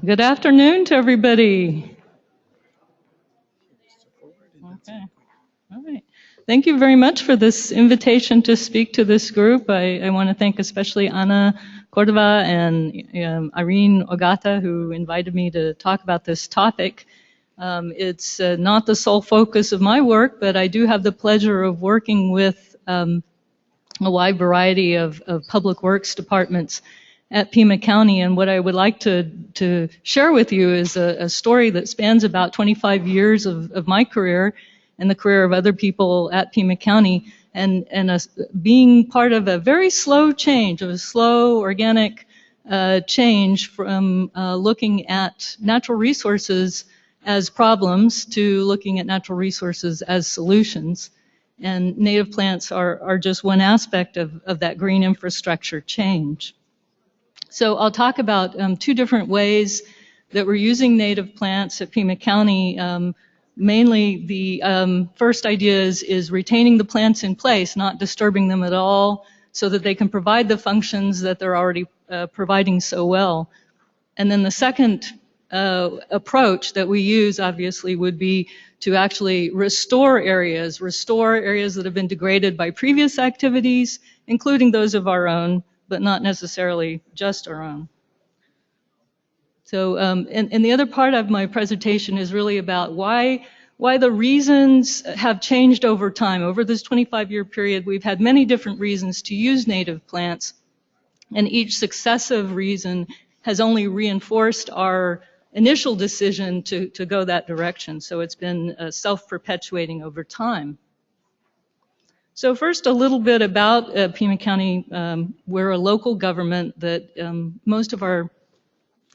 Good afternoon to everybody. Okay. All right. Thank you very much for this invitation to speak to this group. I want to thank especially Ana Cordova and Irene Ogata, who invited me to talk about this topic. It's not the sole focus of my work, but I do have the pleasure of working with a wide variety of public works departments at Pima County. And what I would like to share with you is a story that spans about 25 years of my career and the career of other people at Pima County, and being part of a very slow change, of a slow organic change from looking at natural resources as problems to looking at natural resources as solutions. And native plants are just one aspect of that green infrastructure change. So I'll talk about two different ways that we're using native plants at Pima County. Mainly the first idea is retaining the plants in place, not disturbing them at all, so that they can provide the functions that they're already providing so well. And then the second approach that we use, obviously, would be to actually restore areas that have been degraded by previous activities, including those of our own, but not necessarily just our own. So, and the other part of my presentation is really about why the reasons have changed over time. Over this 25-year period, we've had many different reasons to use native plants, and each successive reason has only reinforced our initial decision to go that direction. So it's been self-perpetuating over time. So first, a little bit about Pima County. We're a local government that most of our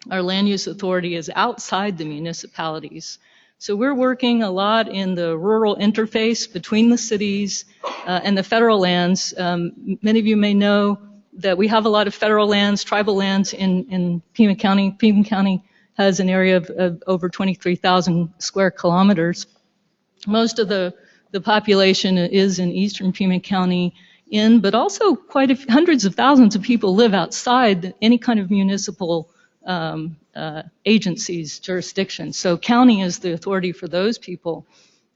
land use authority is outside the municipalities. So we're working a lot in the rural interface between the cities and the federal lands. Many of you may know that we have a lot of federal lands, tribal lands in Pima County. Pima County has an area of over 23,000 square kilometers. Most of the population is in eastern Pima County, but also hundreds of thousands of people live outside any kind of municipal agencies, jurisdictions. So county is the authority for those people.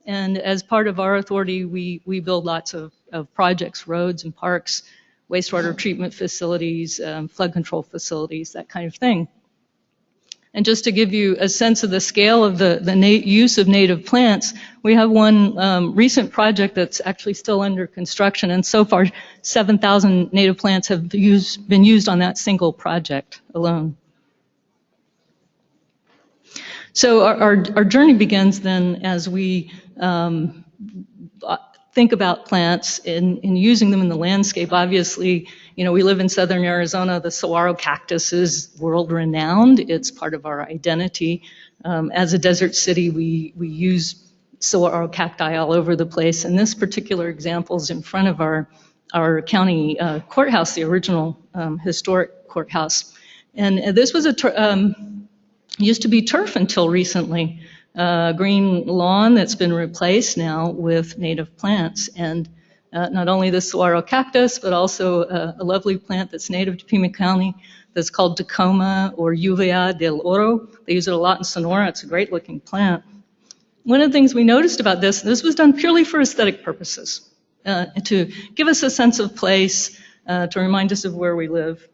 And as part of our authority, we build lots of projects, roads and parks, wastewater treatment facilities, flood control facilities, that kind of thing. And just to give you a sense of the scale of the use of native plants, we have one recent project that's actually still under construction, and so far 7,000 native plants have been used on that single project alone. So our journey begins then as we think about plants and using them in the landscape. Obviously, we live in southern Arizona. The saguaro cactus is world-renowned. It's part of our identity. As a desert city, we use saguaro cacti all over the place. And this particular example is in front of our county courthouse, the original historic courthouse. And this was used to be turf until recently. Green lawn that's been replaced now with native plants. And not only the saguaro cactus, but also a lovely plant that's native to Pima County that's called Tacoma or Lluvia del Oro. They use it a lot in Sonora. It's a great looking plant. One of the things we noticed about this was done purely for aesthetic purposes, to give us a sense of place, to remind us of where we live.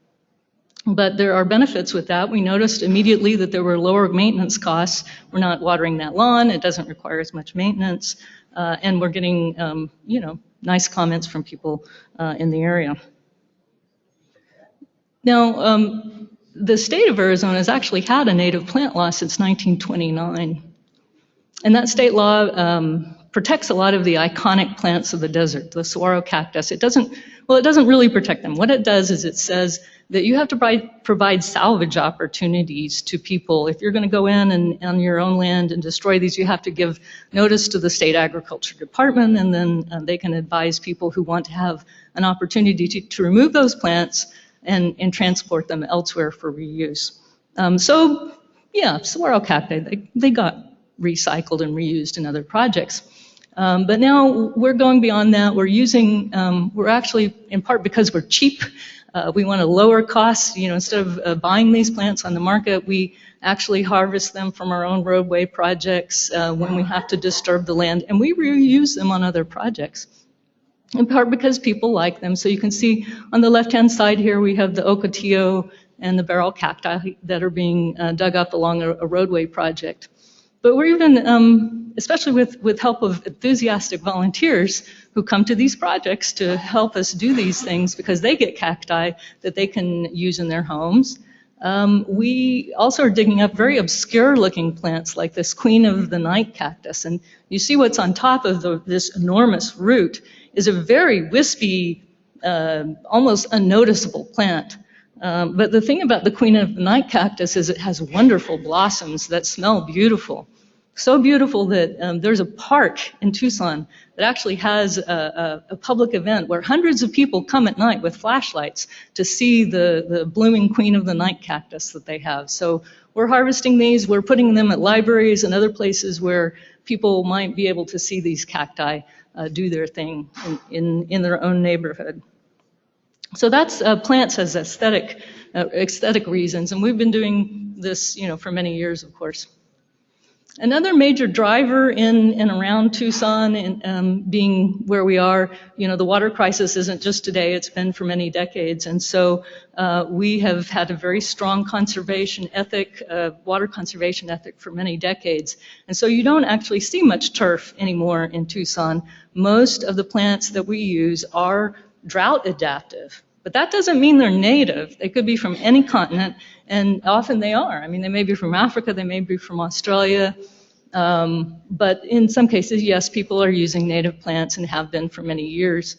But there are benefits with that. We noticed immediately that there were lower maintenance costs. We're not watering that lawn. It doesn't require as much maintenance. And we're getting, nice comments from people in the area. Now, the state of Arizona has actually had a native plant law since 1929. And that state law protects a lot of the iconic plants of the desert, the saguaro cactus. It doesn't really protect them. What it does is it says that you have to provide salvage opportunities to people. If you're going to go in and on your own land and destroy these, you have to give notice to the state agriculture department, and then they can advise people who want to have an opportunity to remove those plants and transport them elsewhere for reuse. Saguaro cacti, they got recycled and reused in other projects. But now we're going beyond that. We're actually, in part because we're cheap, we want to lower costs. Instead of buying these plants on the market, we actually harvest them from our own roadway projects when we have to disturb the land, and we reuse them on other projects, in part because people like them. So you can see on the left-hand side here, we have the ocotillo and the barrel cacti that are being dug up along a roadway project. But we're even, especially with help of enthusiastic volunteers who come to these projects to help us do these things because they get cacti that they can use in their homes. We also are digging up very obscure-looking plants like this queen of the night cactus. And you see what's on top of this enormous root is a very wispy, almost unnoticeable plant. But the thing about the queen of the night cactus is it has wonderful blossoms that smell beautiful. So beautiful that there's a park in Tucson that actually has a public event where hundreds of people come at night with flashlights to see the blooming queen of the night cactus that they have. So we're harvesting these, we're putting them at libraries and other places where people might be able to see these cacti do their thing in their own neighborhood. So that's plants as aesthetic reasons, and we've been doing this, for many years, of course. Another major driver in and around Tucson, and water where we are, the water crisis isn't just today; it's been for many decades, and so we have had a very strong conservation ethic, water conservation ethic for many decades, and so you don't actually see much turf anymore in Tucson. Most of the plants that we use are drought adaptive. But that doesn't mean they're native. They could be from any continent, and often they are. I mean, they may be from Africa, they may be from Australia, but in some cases, yes, people are using native plants and have been for many years,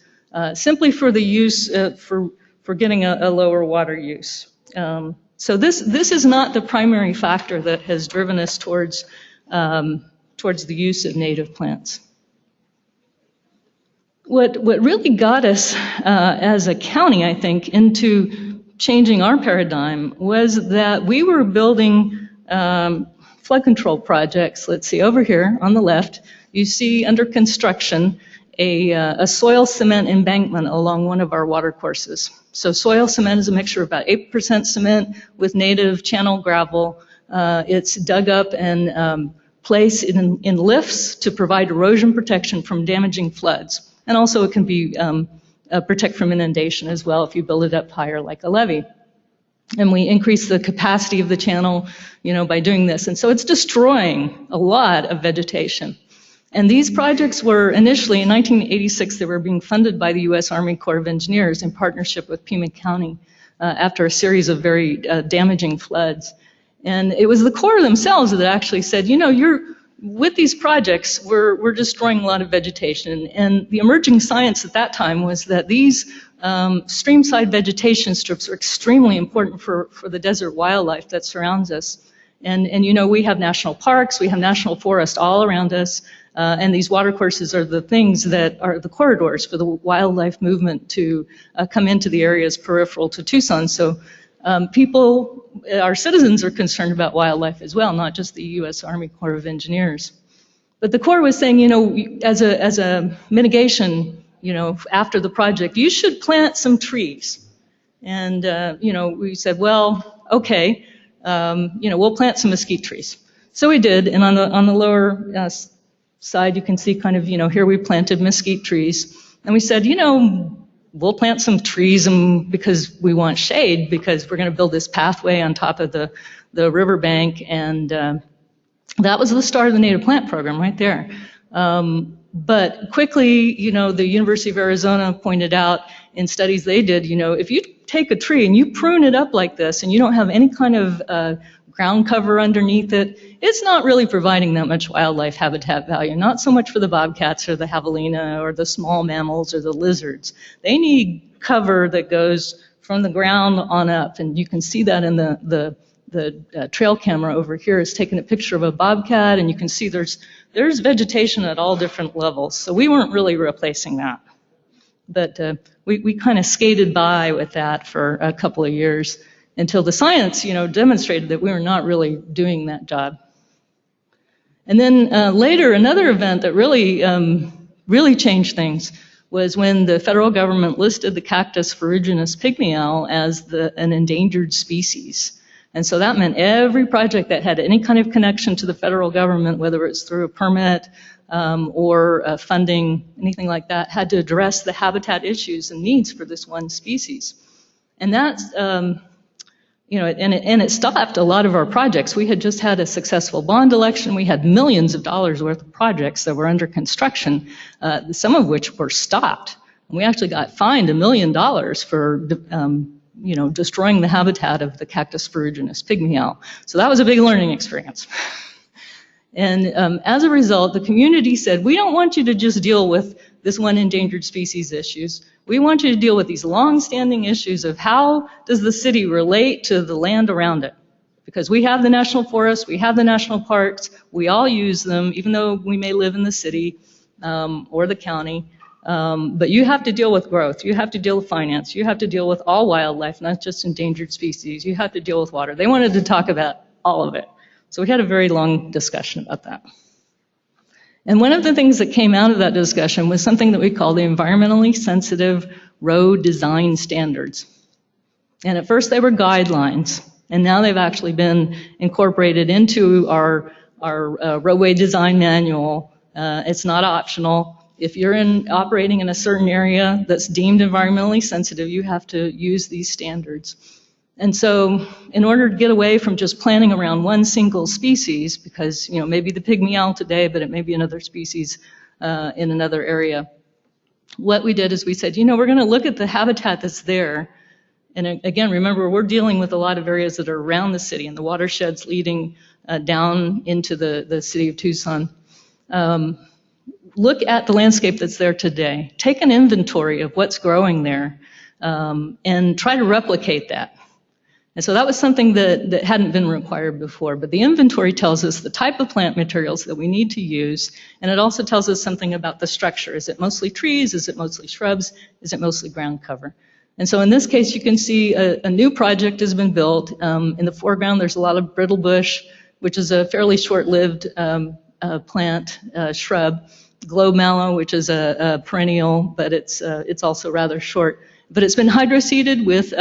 simply for the use, for getting a lower water use. So this is not the primary factor that has driven us towards the use of native plants. What really got us as a county, I think, into changing our paradigm was that we were building flood control projects. Let's see, over here on the left, you see under construction a soil cement embankment along one of our water courses. So soil cement is a mixture of about 8% cement with native channel gravel. It's dug up and placed in lifts to provide erosion protection from damaging floods. And also it can be protect from inundation as well if you build it up higher like a levee. And we increase the capacity of the channel, by doing this. And so it's destroying a lot of vegetation. And these projects were initially, in 1986, they were being funded by the U.S. Army Corps of Engineers in partnership with Pima County after a series of very damaging floods. And it was the Corps themselves that actually said, with these projects, we're destroying a lot of vegetation. And the emerging science at that time was that these streamside vegetation strips are extremely important for the desert wildlife that surrounds us. And we have national parks, we have national forests all around us, and these watercourses are the things that are the corridors for the wildlife movement to come into the areas peripheral to Tucson. So our citizens are concerned about wildlife as well, not just the U.S. Army Corps of Engineers. But the Corps was saying, as a mitigation, after the project, you should plant some trees. And, we said, well, okay, we'll plant some mesquite trees. So we did, and on the lower side, you can see kind of, here we planted mesquite trees. And we said, we'll plant some trees because we want shade, because we're going to build this pathway on top of the riverbank, and that was the start of the native plant program right there. But quickly, the University of Arizona pointed out in studies they did, if you take a tree and you prune it up like this and you don't have any kind of ground cover underneath it, it's not really providing that much wildlife habitat value, not so much for the bobcats or the javelina or the small mammals or the lizards. They need cover that goes from the ground on up, and you can see that in the trail camera over here is taking a picture of a bobcat, and you can see there's vegetation at all different levels. So we weren't really replacing that. But we kind of skated by with that for a couple of years until the science, demonstrated that we were not really doing that job. And then later, another event that really changed things was when the federal government listed the cactus ferruginous pygmy as an endangered species. And so that meant every project that had any kind of connection to the federal government, whether it's through a permit or funding, anything like that, had to address the habitat issues and needs for this one species. And that's, and it stopped a lot of our projects. We had just had a successful bond election. We had millions of dollars worth of projects that were under construction, some of which were stopped. And we actually got fined $1 million for destroying the habitat of the cactus ferruginous pygmy. So that was a big learning experience. And as a result, the community said, we don't want you to just deal with this one endangered species issues. We want you to deal with these long-standing issues of how does the city relate to the land around it? Because we have the national forests, we have the national parks, we all use them, even though we may live in the city or the county. But you have to deal with growth, you have to deal with finance, you have to deal with all wildlife, not just endangered species, you have to deal with water. They wanted to talk about all of it. So we had a very long discussion about that. And one of the things that came out of that discussion was something that we call the environmentally sensitive road design standards. And at first they were guidelines, and now they've actually been incorporated into our roadway design manual. It's not optional. If you're operating in a certain area that's deemed environmentally sensitive, you have to use these standards. And so in order to get away from just planning around one single species, because maybe the pygmy owl today, but it may be another species in another area, what we did is we said, we're going to look at the habitat that's there. And again, remember, we're dealing with a lot of areas that are around the city and the watersheds leading down into the city of Tucson. Look at the landscape that's there today. Take an inventory of what's growing there and try to replicate that. And so that was something that hadn't been required before. But the inventory tells us the type of plant materials that we need to use, and it also tells us something about the structure. Is it mostly trees? Is it mostly shrubs? Is it mostly ground cover? And so in this case, you can see a new project has been built. In the foreground, there's a lot of brittle bush, which is a fairly short-lived plant, shrub. Globe mallow, which is a perennial, but it's also rather short. But it's been hydroseeded with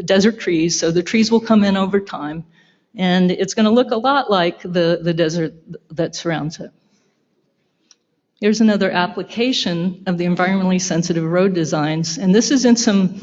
desert trees, so the trees will come in over time. And it's going to look a lot like the desert that surrounds it. Here's another application of the environmentally sensitive road designs. And this is in some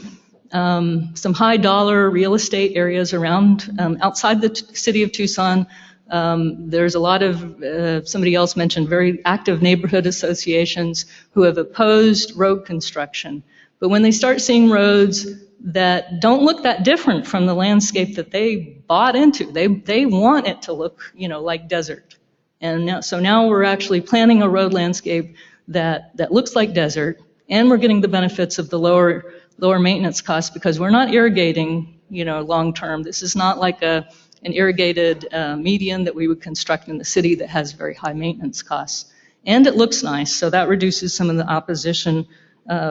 high-dollar real estate areas around, outside the city of Tucson. There's a lot of, somebody else mentioned, very active neighborhood associations who have opposed road construction. But when they start seeing roads that don't look that different from the landscape that they bought into, they want it to look, like desert. And so now we're actually planning a road landscape that looks like desert, and we're getting the benefits of the lower maintenance costs because we're not irrigating, long term. This is not like an irrigated median that we would construct in the city that has very high maintenance costs. And it looks nice, so that reduces some of the opposition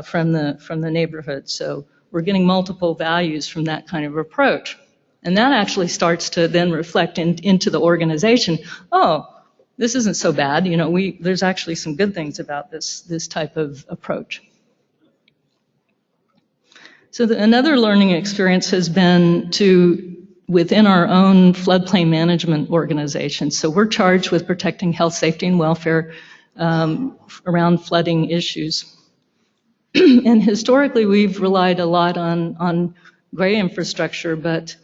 from the neighborhood. So we're getting multiple values from that kind of approach. And that actually starts to then reflect into the organization. Oh, this isn't so bad. There's actually some good things about this type of approach. So another learning experience has been within our own floodplain management organization. So we're charged with protecting health, safety, and welfare around flooding issues. And historically, we've relied a lot on gray infrastructure, but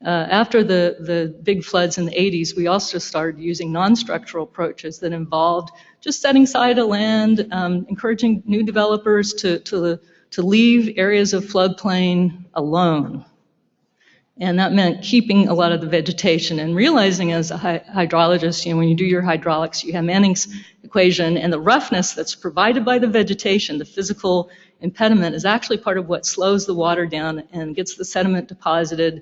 after the big floods in the 80s, we also started using non-structural approaches that involved just setting aside a land, encouraging new developers to leave areas of floodplain alone. And that meant keeping a lot of the vegetation and realizing as a hydrologist, when you do your hydraulics, you have Manning's equation, and the roughness that's provided by the vegetation, the physical impediment, is actually part of what slows the water down and gets the sediment deposited.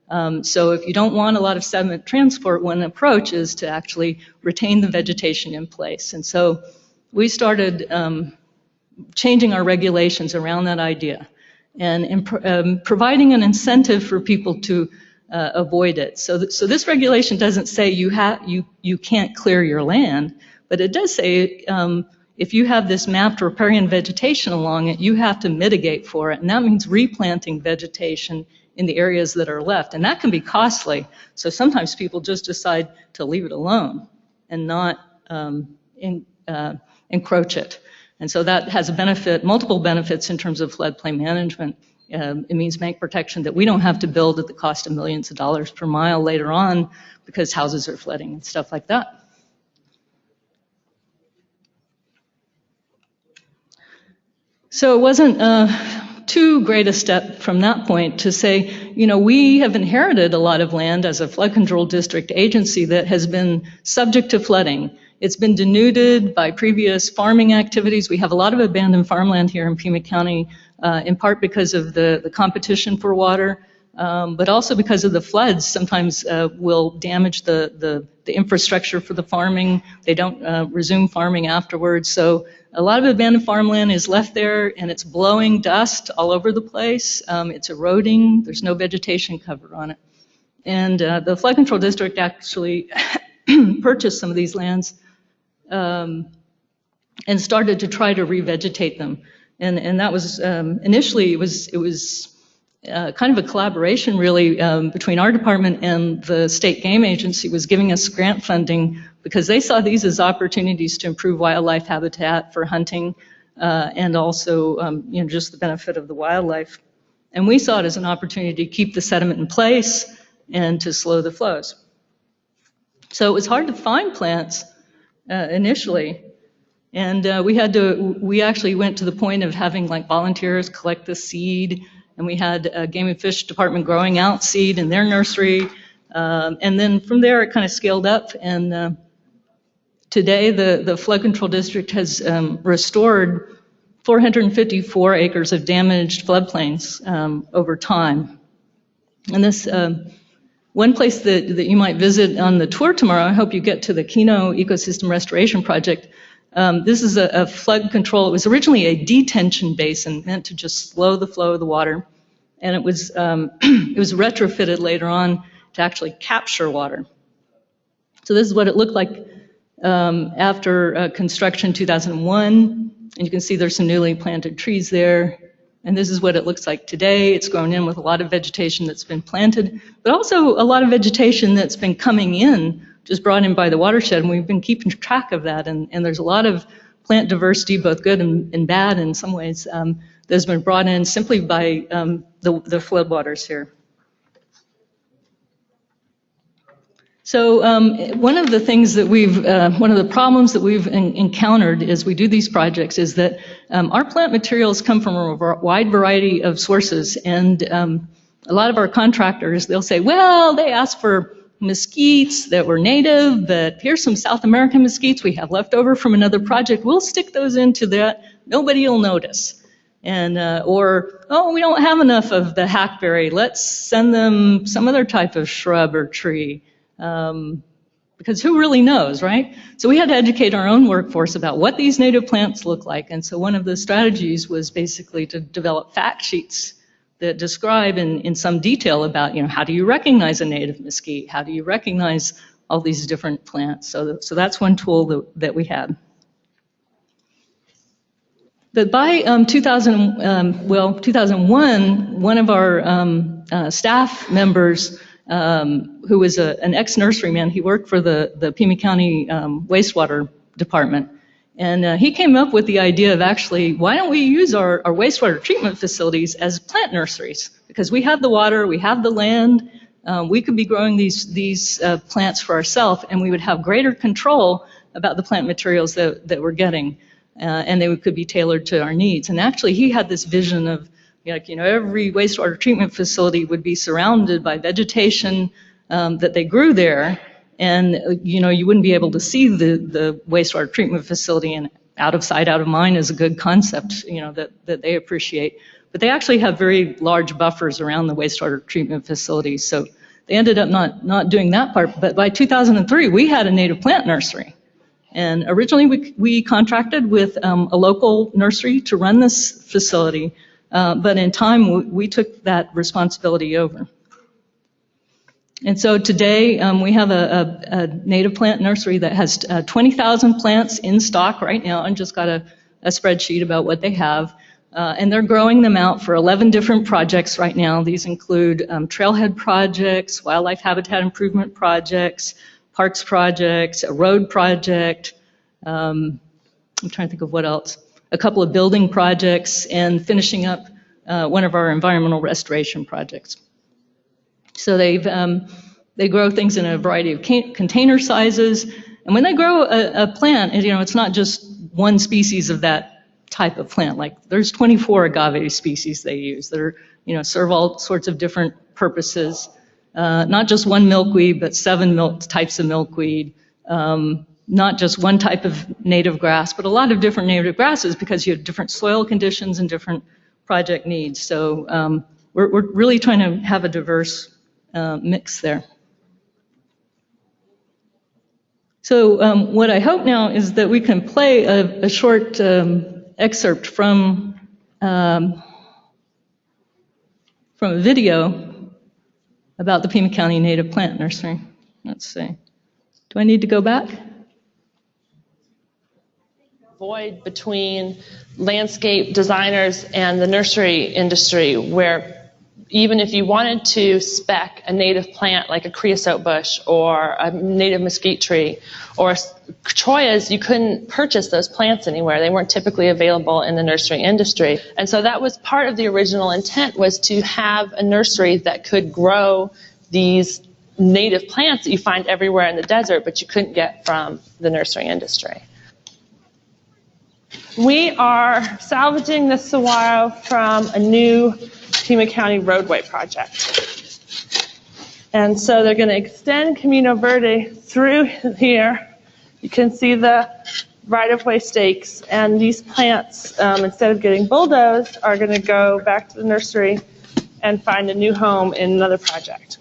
So if you don't want a lot of sediment transport, one approach is to actually retain the vegetation in place. And so we started changing our regulations around that idea. And providing an incentive for people to avoid it. So this regulation doesn't say you can't clear your land, but it does say if you have this mapped riparian vegetation along it, you have to mitigate for it, and that means replanting vegetation in the areas that are left, and that can be costly. So sometimes people just decide to leave it alone and not encroach it. And so that has a benefit, multiple benefits in terms of floodplain management. It means bank protection that we don't have to build at the cost of millions of dollars per mile later on because houses are flooding and stuff like that. So it wasn't too great a step from that point to say, you know, we have inherited a lot of land as a flood control district agency that has been subject to flooding. It's been denuded by previous farming activities. We have a lot of abandoned farmland here in Pima County, in part because of the competition for water, but also because of the floods. Sometimes will damage the infrastructure for the farming. They don't resume farming afterwards. So a lot of abandoned farmland is left there, and it's blowing dust all over the place. It's eroding. There's no vegetation cover on it. And the flood control district actually purchased some of these lands and started to try to revegetate them. And that was initially it was kind of a collaboration really between our department and the state game agency was giving us grant funding because they saw these as opportunities to improve wildlife habitat for hunting and also you know, just the benefit of the wildlife. And we saw it as an opportunity to keep the sediment in place and to slow the flows. So it was hard to find plants initially. And we actually went to the point of having like volunteers collect the seed, and we had a Game and Fish Department growing out seed in their nursery. And then from there it kind of scaled up, and today the flood control district has restored 454 acres of damaged floodplains over time. And this one place that you might visit on the tour tomorrow, I hope you get to the Kino Ecosystem Restoration Project. This is a flood control. It was originally a detention basin meant to just slow the flow of the water, and it was retrofitted later on to actually capture water. So this is what it looked like after construction 2001, and you can see there's some newly planted trees there. And this is what it looks like today. It's grown in with a lot of vegetation that's been planted, but also a lot of vegetation that's been coming in, just brought in by the watershed, and we've been keeping track of that. And there's a lot of plant diversity, both good and bad in some ways, that's been brought in simply by the floodwaters here. So one of the things that one of the problems that we've encountered as we do these projects is that our plant materials come from a wide variety of sources, and a lot of our contractors, they'll say, well, they asked for mesquites that were native, but here's some South American mesquites we have left over from another project. We'll stick those into that. Nobody will notice. And or, oh, we don't have enough of the hackberry. Let's send them some other type of shrub or tree. Because who really knows, right? So we had to educate our own workforce about what these native plants look like. And so one of the strategies was basically to develop fact sheets that describe in some detail about, you know, how do you recognize a native mesquite? How do you recognize all these different plants? So that's one tool that we had. But by 2001, one of our staff members, who was an ex-nurseryman, he worked for the Pima County wastewater department. And he came up with the idea of actually, why don't we use our wastewater treatment facilities as plant nurseries? Because we have the water, we have the land, we could be growing these plants for ourselves, and we would have greater control about the plant materials that we're getting, and they could be tailored to our needs. And actually, he had this vision of, like, you know, every wastewater treatment facility would be surrounded by vegetation that they grew there, and you know, you wouldn't be able to see the wastewater treatment facility, and out of sight, out of mind is a good concept, you know, that they appreciate. But they actually have very large buffers around the wastewater treatment facilities, so they ended up not doing that part. But by 2003, we had a native plant nursery. And originally we contracted with a local nursery to run this facility, but in time we took that responsibility over. And so today we have a native plant nursery that has 20,000 plants in stock right now, and just got a spreadsheet about what they have. And they're growing them out for 11 different projects right now. These include trailhead projects, wildlife habitat improvement projects, parks projects, a road project. I'm trying to think of what else. A couple of building projects, and finishing up one of our environmental restoration projects. So they grow things in a variety of container sizes. And when they grow a plant, it's not just one species of that type of plant. Like there's 24 agave species they use that are, serve all sorts of different purposes. Not just one milkweed, but 7 types of milkweed. Not just one type of native grass, but a lot of different native grasses, because you have different soil conditions and different project needs. So we're really trying to have a diverse mix there. So what I hope now is that we can play a short excerpt from a video about the Pima County Native Plant Nursery. Let's see. Do I need to go back? Void between landscape designers and the nursery industry, where even if you wanted to spec a native plant like a creosote bush or a native mesquite tree or choyas, you couldn't purchase those plants anywhere. They weren't typically available in the nursery industry. And so that was part of the original intent, was to have a nursery that could grow these native plants that you find everywhere in the desert, but you couldn't get from the nursery industry. We are salvaging the saguaro from a new Pima County roadway project. And so they're going to extend Camino Verde through here. You can see the right-of-way stakes, and these plants, instead of getting bulldozed, are going to go back to the nursery and find a new home in another project.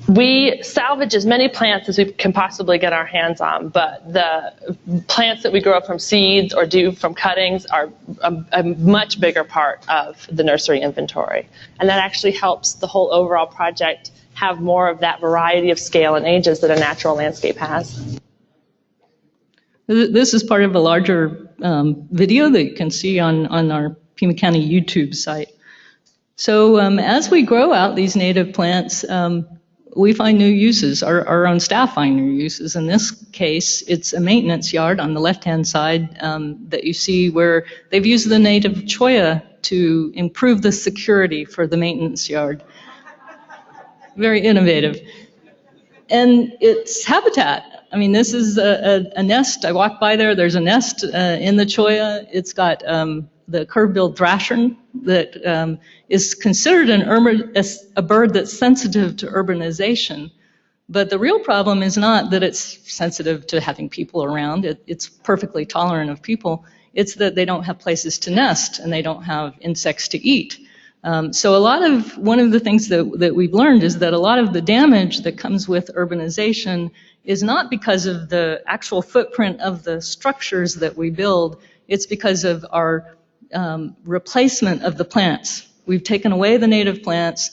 We salvage as many plants as we can possibly get our hands on, but the plants that we grow from seeds or do from cuttings are a much bigger part of the nursery inventory. And that actually helps the whole overall project have more of that variety of scale and ages that a natural landscape has. This is part of a larger video that you can see on our Pima County YouTube site. So as we grow out these native plants, we find new uses. Our own staff find new uses. In this case, it's a maintenance yard on the left-hand side that you see, where they've used the native choya to improve the security for the maintenance yard. Very innovative. And it's habitat. I mean, this is a nest. I walked by there. There's a nest in the choya. It's got the curve-billed thrasher that is considered a bird that's sensitive to urbanization. But the real problem is not that it's sensitive to having people around. It's perfectly tolerant of people. It's that they don't have places to nest and they don't have insects to eat. So one of the things that we've learned is that a lot of the damage that comes with urbanization is not because of the actual footprint of the structures that we build. It's because of our replacement of the plants. We've taken away the native plants.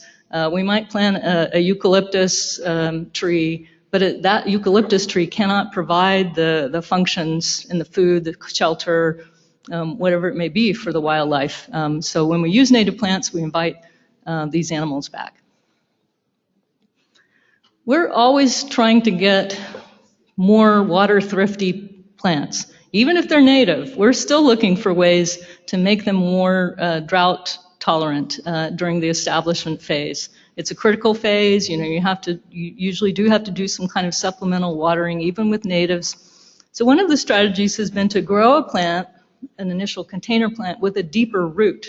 We might plant a eucalyptus tree, but that eucalyptus tree cannot provide the functions in the food, the shelter, whatever it may be for the wildlife. So when we use native plants, we invite these animals back. We're always trying to get more water-thrifty plants. Even if they're native, we're still looking for ways to make them more drought tolerant during the establishment phase. It's a critical phase. You usually do have to do some kind of supplemental watering, even with natives. So one of the strategies has been to grow a plant, an initial container plant, with a deeper root.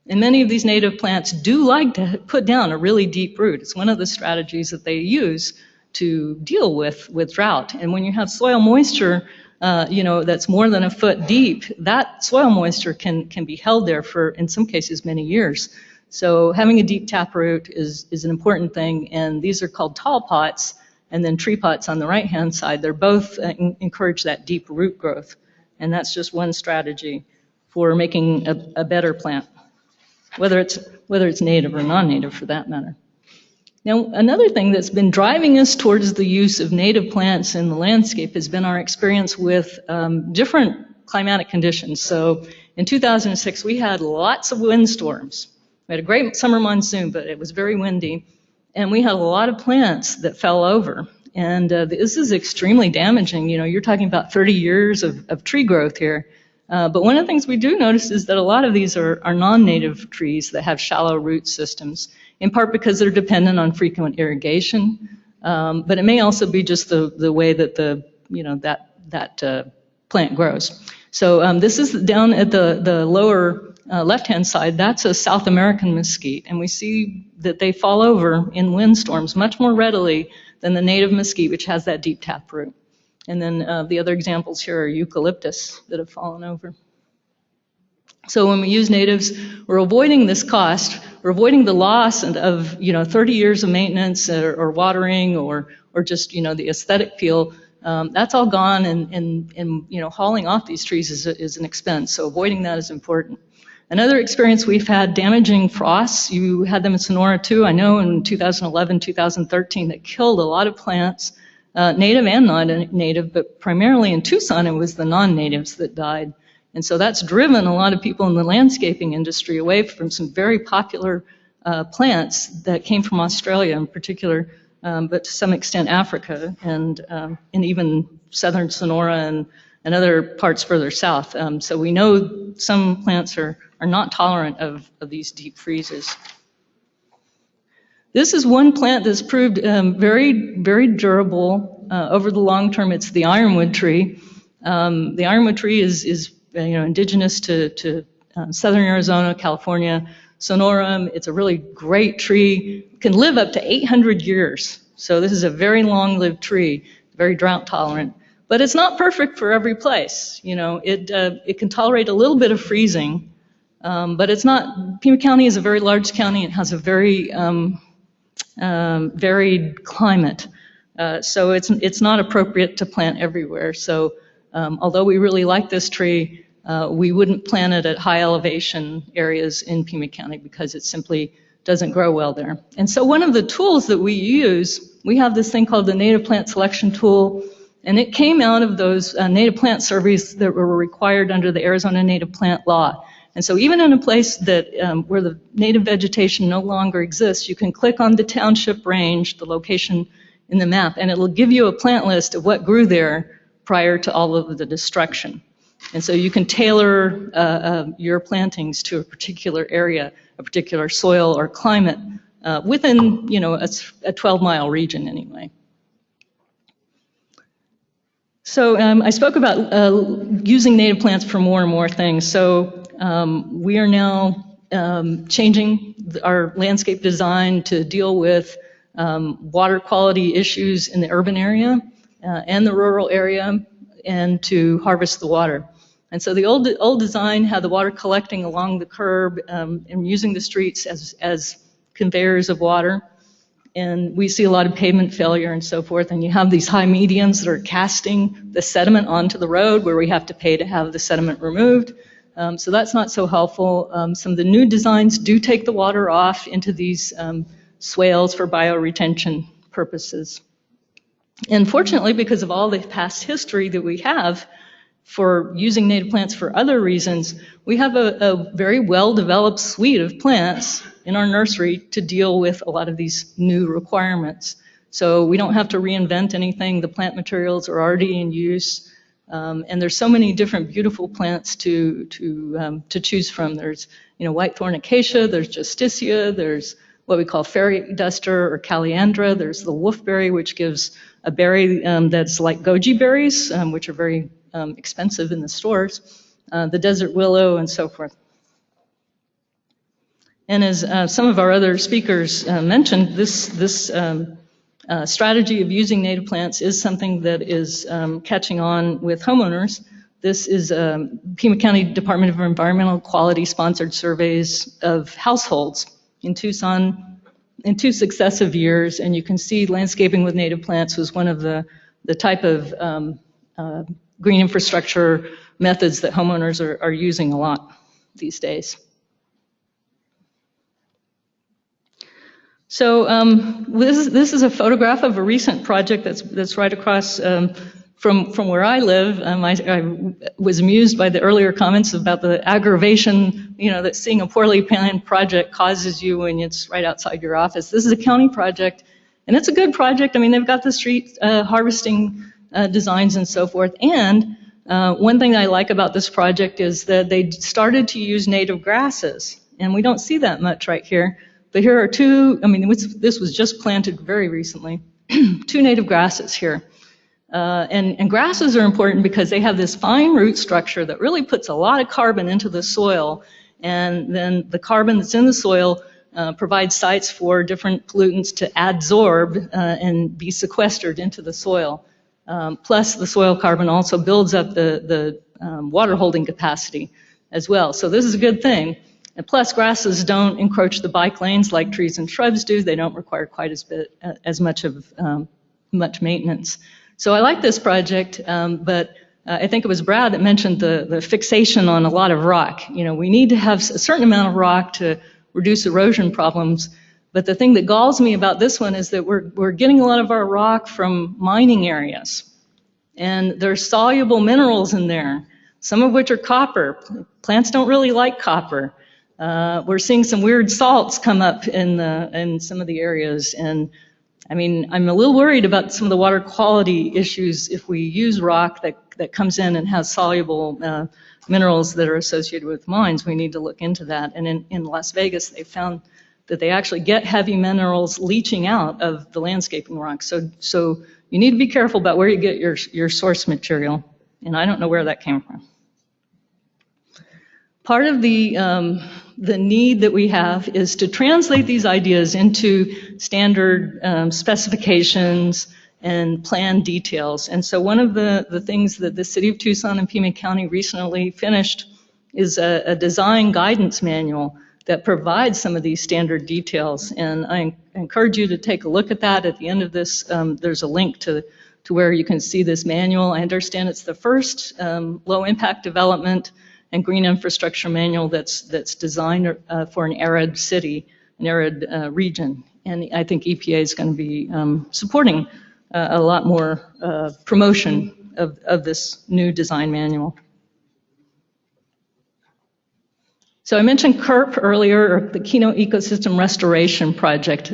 And many of these native plants do like to put down a really deep root. It's one of the strategies that they use to deal with drought. And when you have soil moisture, that's more than a foot deep, that soil moisture can be held there for, in some cases, many years. So having a deep taproot is an important thing, and these are called tall pots, and then tree pots on the right-hand side. They're both encourage that deep root growth, and that's just one strategy for making a better plant, whether it's native or non-native for that matter. Now, another thing that's been driving us towards the use of native plants in the landscape has been our experience with different climatic conditions. So in 2006, we had lots of windstorms. We had a great summer monsoon, but it was very windy. And we had a lot of plants that fell over. And this is extremely damaging. You know, you're talking about 30 years of tree growth here. But one of the things we do notice is that a lot of these are non-native trees that have shallow root systems, in part because they're dependent on frequent irrigation. But it may also be just the way that that plant grows. So this is down at the lower left-hand side. That's a South American mesquite, and we see that they fall over in windstorms much more readily than the native mesquite, which has that deep taproot. And then the other examples here are eucalyptus that have fallen over. So when we use natives, we're avoiding this cost. We're avoiding the loss of 30 years of maintenance or watering or just the aesthetic feel. That's all gone, and hauling off these trees is an expense. So avoiding that is important. Another experience we've had, damaging frosts. You had them in Sonora too, I know, in 2011, 2013, that killed a lot of plants, native and non-native, but primarily in Tucson it was the non-natives that died. And so that's driven a lot of people in the landscaping industry away from some very popular plants that came from Australia in particular, but to some extent Africa and even southern Sonora and other parts further south. So we know some plants are not tolerant of these deep freezes. This is one plant that's proved very, very durable over the long term. It's the ironwood tree. The ironwood tree is indigenous to southern Arizona, California, Sonora. It's a really great tree. It can live up to 800 years. So this is a very long-lived tree, very drought tolerant. But it's not perfect for every place. It can tolerate a little bit of freezing, but it's not. Pima County is a very large county. It has a very varied climate, so it's not appropriate to plant everywhere. So although we really like this tree, we wouldn't plant it at high elevation areas in Pima County because it simply doesn't grow well there. And so one of the tools that we use, we have this thing called the Native Plant Selection Tool. And it came out of those native plant surveys that were required under the Arizona Native Plant Law. And so even in a place that where the native vegetation no longer exists, you can click on the township range, the location in the map, and it'll give you a plant list of what grew there prior to all of the destruction. And so you can tailor your plantings to a particular area, a particular soil or climate within a 12-mile region anyway. So I spoke about using native plants for more and more things. So we are now changing our landscape design to deal with water quality issues in the urban area and the rural area, and to harvest the water. And so the old design had the water collecting along the curb and using the streets as conveyors of water. And we see a lot of pavement failure and so forth, and you have these high medians that are casting the sediment onto the road where we have to pay to have the sediment removed. So that's not so helpful. Some of the new designs do take the water off into these swales for bioretention purposes. And fortunately, because of all the past history that we have for using native plants for other reasons, we have a very well-developed suite of plants in our nursery to deal with a lot of these new requirements. So we don't have to reinvent anything. The plant materials are already in use. And there's so many different beautiful plants to choose from. There's white thorn acacia, there's justicia, there's what we call fairy duster or caliandra, there's the wolfberry, which gives a berry that's like goji berries, which are very expensive in the stores, the desert willow, and so forth. And as some of our other speakers mentioned, this strategy of using native plants is something that is catching on with homeowners. This is Pima County Department of Environmental Quality sponsored surveys of households in Tucson in 2 successive years, and you can see landscaping with native plants was one of the type of green infrastructure methods that homeowners are using a lot these days. So this is a photograph of a recent project that's right across from where I live. I was amused by the earlier comments about the aggravation, that seeing a poorly planned project causes you when it's right outside your office. This is a county project, and it's a good project. I mean, they've got the street harvesting designs and so forth. And one thing I like about this project is that they started to use native grasses, and we don't see that much right here. But here are two, this was just planted very recently, two native grasses here. And grasses are important because they have this fine root structure that really puts a lot of carbon into the soil. And then the carbon that's in the soil provides sites for different pollutants to adsorb and be sequestered into the soil. Plus the soil carbon also builds up the water holding capacity as well. So this is a good thing. And plus, grasses don't encroach the bike lanes like trees and shrubs do. They don't require quite as much maintenance. So I like this project, but I think it was Brad that mentioned the fixation on a lot of rock. We need to have a certain amount of rock to reduce erosion problems. But the thing that galls me about this one is that we're getting a lot of our rock from mining areas. And there's soluble minerals in there, some of which are copper. Plants don't really like copper. We're seeing some weird salts come up in some of the areas, and I'm a little worried about some of the water quality issues if we use rock that comes in and has soluble minerals that are associated with mines. We need to look into that. And in Las Vegas, they found that they actually get heavy minerals leaching out of the landscaping rock. So you need to be careful about where you get your source material, and I don't know where that came from. Part of the need that we have is to translate these ideas into standard specifications and plan details. And so one of the things that the City of Tucson and Pima County recently finished is a design guidance manual that provides some of these standard details. And I encourage you to take a look at that. At the end of this, there's a link to where you can see this manual. I understand it's the first low-impact development and green infrastructure manual that's designed for an arid city, an arid region. And I think EPA is going to be supporting a lot more promotion of this new design manual. So I mentioned KERP earlier, or the Kino Ecosystem Restoration Project.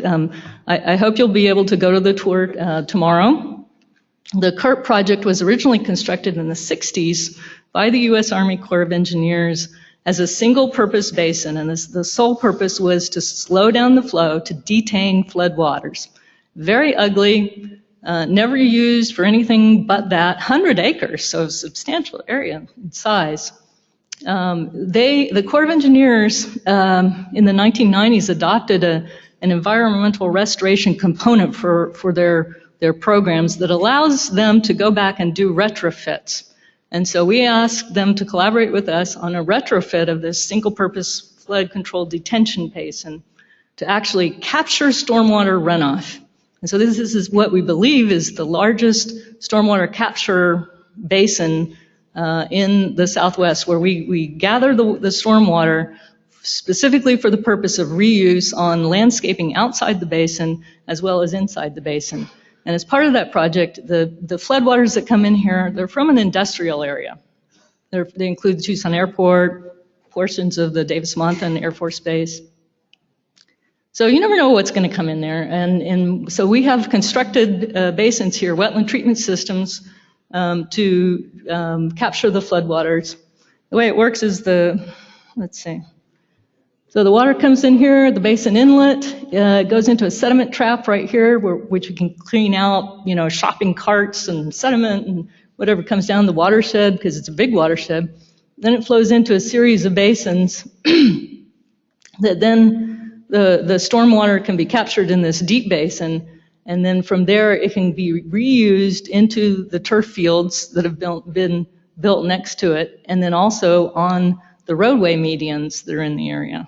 I hope you'll be able to go to the tour tomorrow. The KERP project was originally constructed in the 60s by the U.S. Army Corps of Engineers as a single-purpose basin, and the sole purpose was to slow down the flow to detain floodwaters. Very ugly, never used for anything but that. 100 acres, so a substantial area in size. The Corps of Engineers in the 1990s adopted an environmental restoration component for their programs that allows them to go back and do retrofits. And so we asked them to collaborate with us on a retrofit of this single-purpose flood control detention basin to actually capture stormwater runoff. And so this is what we believe is the largest stormwater capture basin in the Southwest, where we gather the stormwater specifically for the purpose of reuse on landscaping outside the basin as well as inside the basin. And as part of that project, the floodwaters that come in here, they're from an industrial area. They include the Tucson Airport, portions of the Davis-Monthan Air Force Base. So you never know what's going to come in there. And so we have constructed basins here, wetland treatment systems, to capture the floodwaters. The way it works is let's see. So the water comes in here, the basin inlet, goes into a sediment trap right here, which we can clean out, shopping carts and sediment and whatever comes down the watershed, because it's a big watershed. Then it flows into a series of basins that then the stormwater can be captured in this deep basin, and then from there it can be reused into the turf fields that have been built next to it, and then also on the roadway medians that are in the area.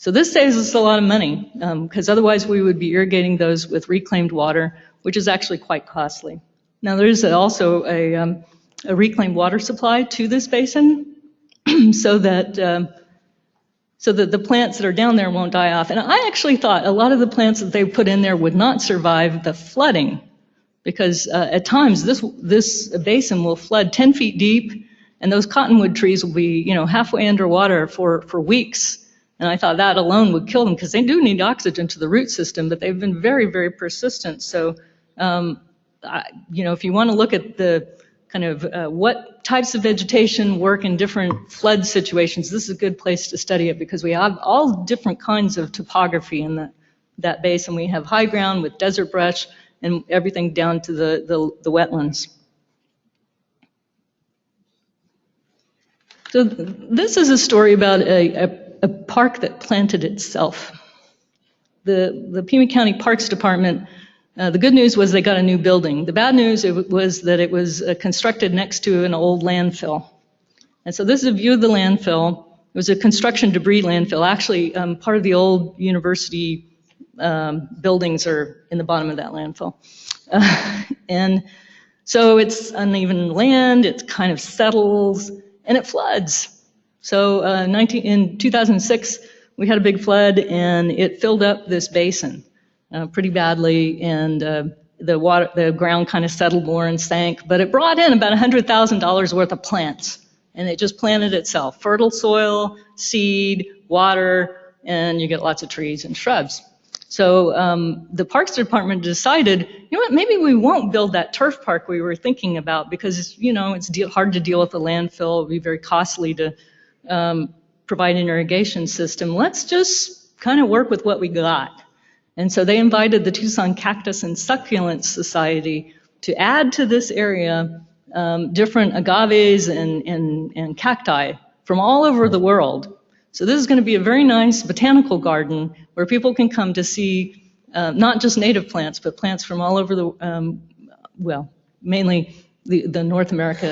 So this saves us a lot of money, because otherwise we would be irrigating those with reclaimed water, which is actually quite costly. Now there's also a reclaimed water supply to this basin, so that so that the plants that are down there won't die off. And I actually thought a lot of the plants that they put in there would not survive the flooding, because at times this basin will flood 10 feet deep, and those cottonwood trees will be, halfway underwater for weeks. And I thought that alone would kill them, because they do need oxygen to the root system, but they've been very, very persistent. So, if you want to look at the kind of what types of vegetation work in different flood situations, this is a good place to study it, because we have all different kinds of topography in that basin. We have high ground with desert brush and everything down to the wetlands. So this is a story about a park that planted itself. The Pima County Parks Department, the good news was they got a new building. The bad news was that it was constructed next to an old landfill. And so this is a view of the landfill. It was a construction debris landfill. Actually, part of the old university buildings are in the bottom of that landfill. And so it's uneven land, it kind of settles, and it floods. So in 2006, we had a big flood, and it filled up this basin pretty badly, and the ground kind of settled more and sank. But it brought in about $100,000 worth of plants, and it just planted itself. Fertile soil, seed, water, and you get lots of trees and shrubs. So the Parks Department decided, maybe we won't build that turf park we were thinking about, because, it's hard to deal with the landfill. It would be very costly to provide an irrigation system. Let's just kind of work with what we got. And so they invited the Tucson Cactus and Succulent Society to add to this area different agaves and cacti from all over the world. So this is going to be a very nice botanical garden where people can come to see not just native plants, but plants from all over the, mainly the North America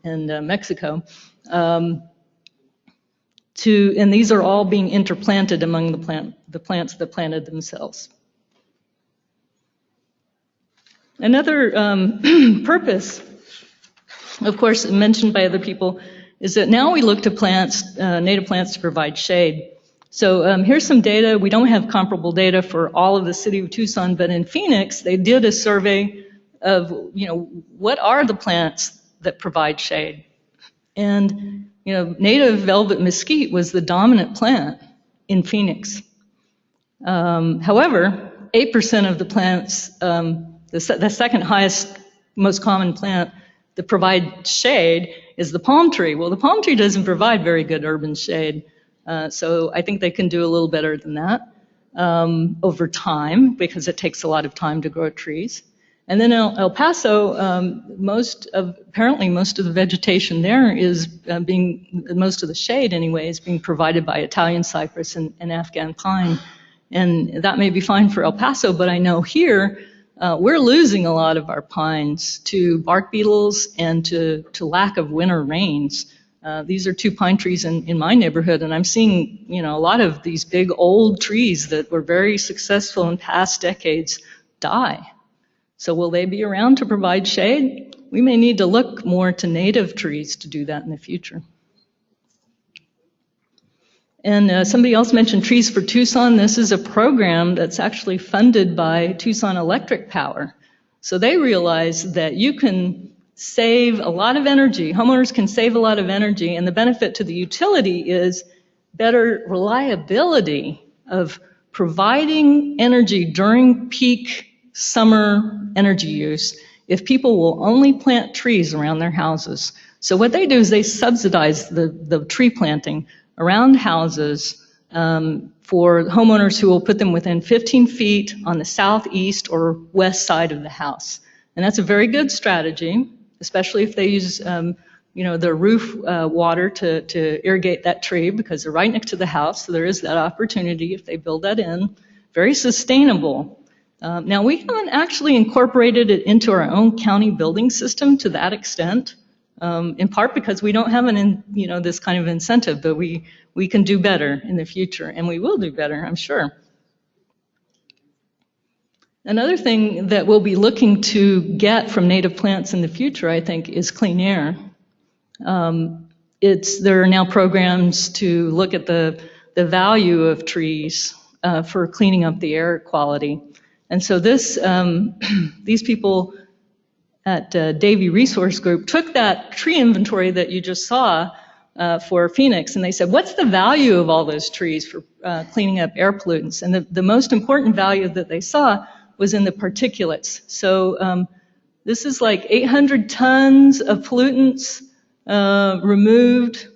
and Mexico. And these are all being interplanted among the plants that planted themselves. Another purpose, of course, mentioned by other people, is that now we look to plants, native plants, to provide shade. So here's some data. We don't have comparable data for all of the city of Tucson, but in Phoenix, they did a survey of, what are the plants that provide shade? And, native velvet mesquite was the dominant plant in Phoenix. However, 8% of the plants, the second highest, most common plant that provide shade is the palm tree. Well, the palm tree doesn't provide very good urban shade, so I think they can do a little better than that over time, because it takes a lot of time to grow trees. And then El Paso, apparently most of the vegetation there is most of the shade anyway, is being provided by Italian cypress and Afghan pine. And that may be fine for El Paso, but I know here, we're losing a lot of our pines to bark beetles and to lack of winter rains. These are two pine trees in my neighborhood, and I'm seeing, a lot of these big old trees that were very successful in past decades die. So will they be around to provide shade? We may need to look more to native trees to do that in the future. And somebody else mentioned Trees for Tucson. This is a program that's actually funded by Tucson Electric Power. So they realize that you can save a lot of energy. Homeowners can save a lot of energy, and the benefit to the utility is better reliability of providing energy during peak summer energy use if people will only plant trees around their houses. So what they do is they subsidize the tree planting around houses for homeowners who will put them within 15 feet on the southeast or west side of the house. And that's a very good strategy, especially if they use the roof water to irrigate that tree, because they're right next to the house, so there is that opportunity if they build that in. Very sustainable. Now, we haven't actually incorporated it into our own county building system to that extent, in part because we don't have this kind of incentive, but we can do better in the future, and we will do better, I'm sure. Another thing that we'll be looking to get from native plants in the future, I think, is clean air. There are now programs to look at the the value of trees for cleaning up the air quality. And so this, these people at Davie Resource Group took that tree inventory that you just saw for Phoenix, and they said, what's the value of all those trees for cleaning up air pollutants? And the most important value that they saw was in the particulates. So this is like 800 tons of pollutants removed,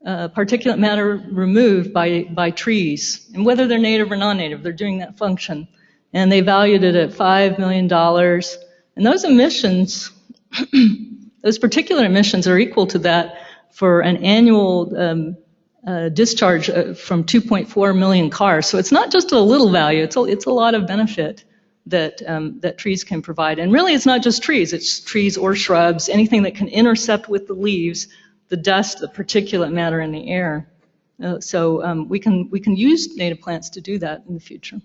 particulate matter removed by trees. And whether they're native or non-native, they're doing that function. And they valued it at $5 million. And those emissions, those particular emissions are equal to that for an annual discharge from 2.4 million cars. So it's not just a little value, it's a lot of benefit that, that trees can provide. And really it's not just trees, it's trees or shrubs, anything that can intercept with the leaves the dust, the particulate matter in the air. So we can use native plants to do that in the future.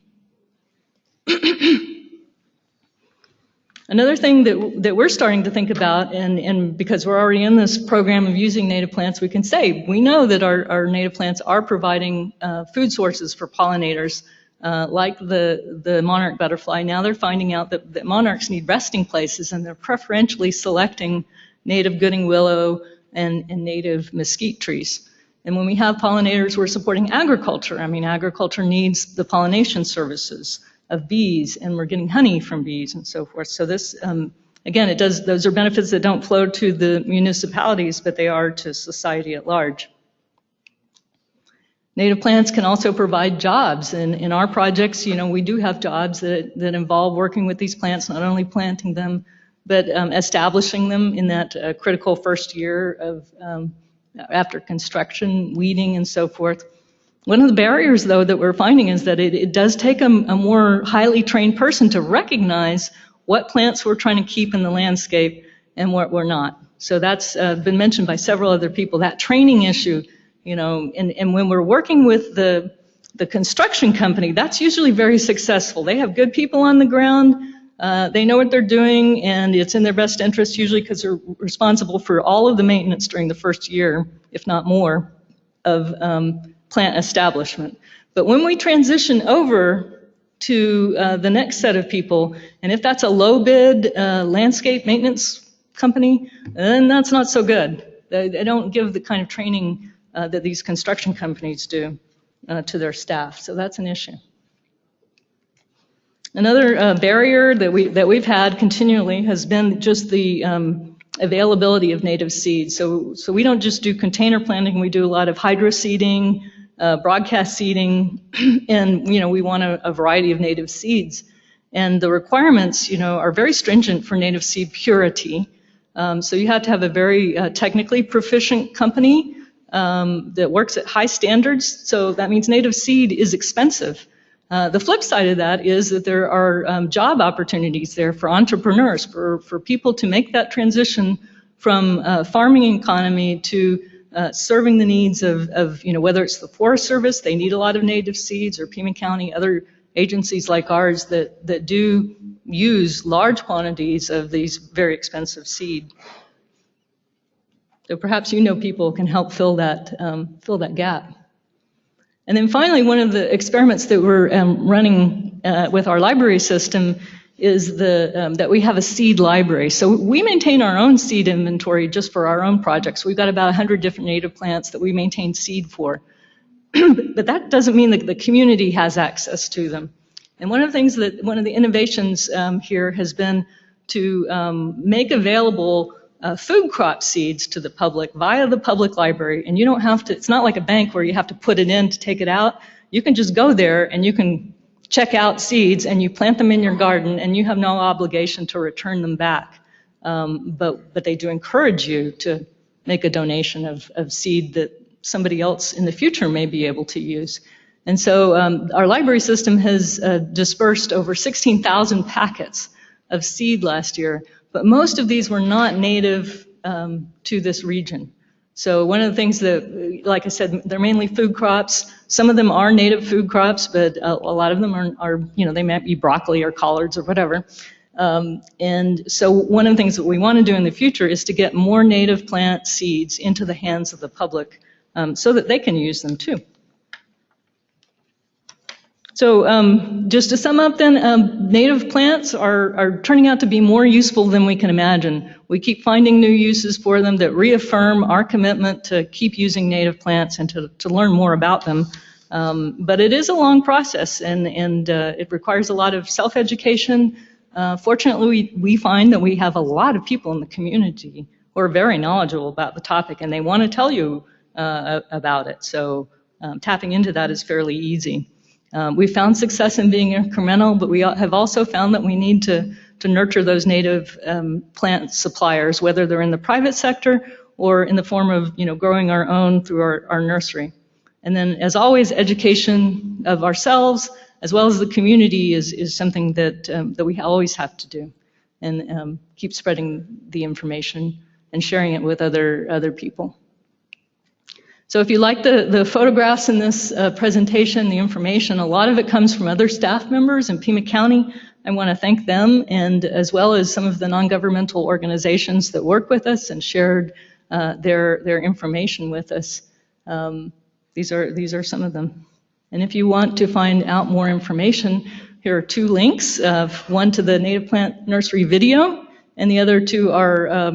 Another thing that we're starting to think about, and because we're already in this program of using native plants, we can say, we know that our native plants are providing food sources for pollinators, like the monarch butterfly. Now they're finding out that monarchs need resting places, and they're preferentially selecting native Gooding willow and native mesquite trees. And when we have pollinators, we're supporting agriculture. I mean, agriculture needs the pollination services of bees, and we're getting honey from bees and so forth. So this, again, those are benefits that don't flow to the municipalities, but they are to society at large. Native plants can also provide jobs, and in our projects, you know, we do have jobs that involve working with these plants, not only planting them, but establishing them in that critical first year of after construction, weeding, and so forth. One of the barriers, though, that we're finding is that it does take a more highly trained person to recognize what plants we're trying to keep in the landscape and what we're not. So that's been mentioned by several other people, that training issue, you know, and when we're working with the construction company, that's usually very successful. They have good people on the ground, they know what they're doing, and it's in their best interest usually because they're responsible for all of the maintenance during the first year, if not more, of plant establishment. But when we transition over to the next set of people, and if that's a low bid landscape maintenance company, then that's not so good. They don't give the kind of training that these construction companies do to their staff, so that's an issue. Another barrier that we've had continually has been just the availability of native seeds. So we don't just do container planting, we do a lot of hydro seeding, broadcast seeding, and you know, we want a variety of native seeds. And the requirements, you know, are very stringent for native seed purity. So you have to have a very technically proficient company that works at high standards. So that means native seed is expensive. The flip side of that is that there are job opportunities there for entrepreneurs, for people to make that transition from farming economy to serving the needs of, you know, whether it's the Forest Service, they need a lot of native seeds, or Pima County, other agencies like ours that do use large quantities of these very expensive seed. So perhaps you know people can help fill that gap. And then finally, one of the experiments that we're running with our library system is that we have a seed library. So we maintain our own seed inventory just for our own projects. We've got about 100 different native plants that we maintain seed for. But that doesn't mean that the community has access to them. And one of the innovations here has been to make available food crop seeds to the public via the public library. And you don't have to, it's not like a bank where you have to put it in to take it out. You can just go there and you can check out seeds and you plant them in your garden, and you have no obligation to return them back. But they do encourage you to make a donation of seed that somebody else in the future may be able to use. And so our library system has dispersed over 16,000 packets of seed last year, but most of these were not native to this region. So one of the things that, like I said, they're mainly food crops. Some of them are native food crops, but a lot of them are, you know, they might be broccoli or collards or whatever. And so one of the things that we want to do in the future is to get more native plant seeds into the hands of the public so that they can use them too. So just to sum up then, native plants are turning out to be more useful than we can imagine. We keep finding new uses for them that reaffirm our commitment to keep using native plants and to learn more about them. But it is a long process, and it requires a lot of self-education. Fortunately, we find that we have a lot of people in the community who are very knowledgeable about the topic, and they want to tell you about it. So tapping into that is fairly easy. We found success in being incremental, but we have also found that we need to nurture those native plant suppliers, whether they're in the private sector or in the form of growing our own through our nursery. And then, as always, education of ourselves as well as the community is something that we always have to do, and keep spreading the information and sharing it with other people. So if you like the photographs in this presentation, the information, a lot of it comes from other staff members in Pima County. I want to thank them, and as well as some of the non-governmental organizations that work with us and shared their information with us. These are some of them. And if you want to find out more information, here are 2 links, one to the Native Plant Nursery video, and the other to our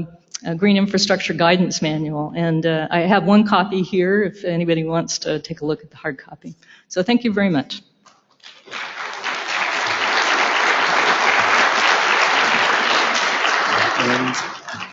Green Infrastructure Guidance Manual. And I have 1 copy here if anybody wants to take a look at the hard copy. So thank you very much. And